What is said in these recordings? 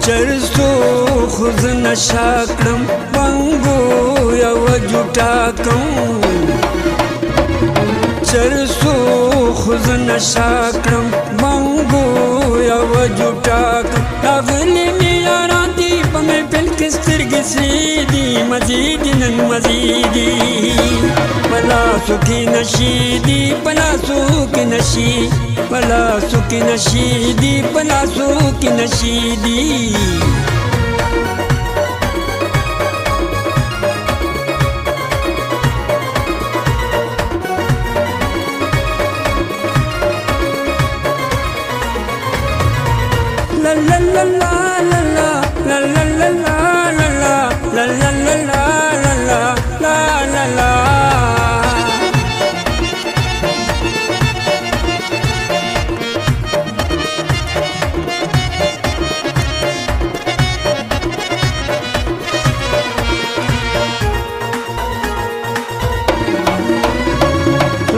چرسو خوز نشاکرم بنگو یو جوٹاکم چرسو خوز نشاکرم بنگو یو جوٹاکم اغلی میاران دی پمی پل کستر گسری دی مزیدی نن مزیدی پلاسو کی نشیدی پلاسو کی نشی پلاسو کی نشیدی پلاسو کی نشیدی la la la la la la la la la la la la la la la la la la la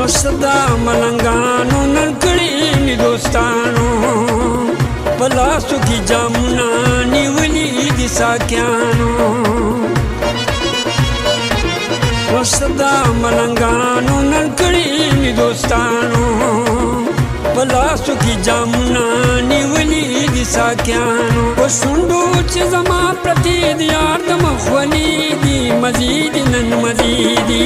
رسدا ملنگانو نکڑی نی دوستانو پلاسو کی جامنا نیولی دی ساکیانو رسدا ملنگانو نکڑی نی دوستانو پلاسو کی جامنا نیولی دی ساکیانو وشندو چی زما پرتی دیار دم خولی دی مزیدی نن مزیدی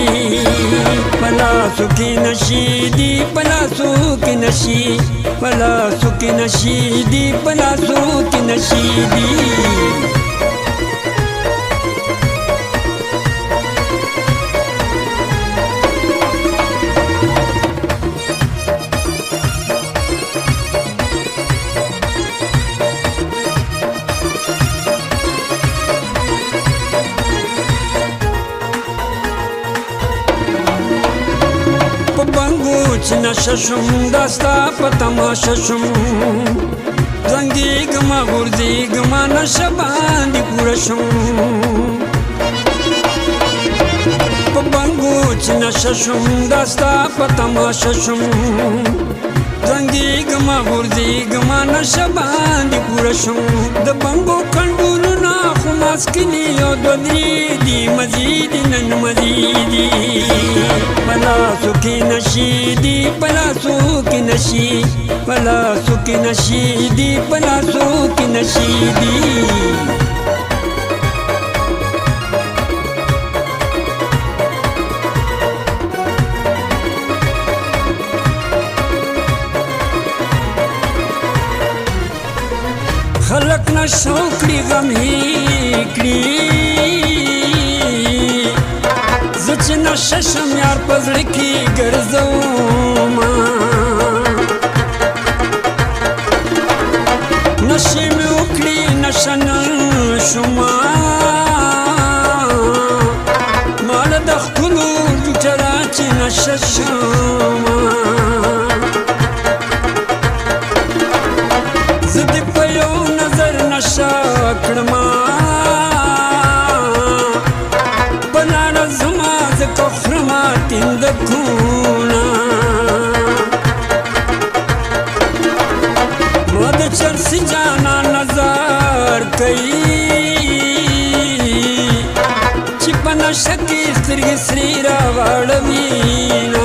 پلاسو کی نشیدی پلاسو کی نشی پلاسو کی نشیدی پلاسو کی نشیدی نشه شم دستا په تماشه شم زنګېږمه غورځېږمه نشه باندې پوره شم په بنګو چې نشه شم دستا په تماشه شم زنګېږمه غورځېږمه نشه باندې پوره شم د بنګو کنډولونه خو ماسکلي یو دوه درې دي مزیدي نن مزیدي پلاسو کی نشیدی پلاسو کی نشی پلاسو کی نشیدی پلاسو کی نشیدی خلق نشوکړي غم هیکړي زچ نشه شم یار پزړه کې ګرځوما نشې مې وکړي نشه نشوما مال د ښکلو جوټه را چې نشه شوما زه دې په یو نظر نشه کړما کفرما تند کونا مد چرس جانا نظر کئی چپنا شکی سترګې سری را واړوینا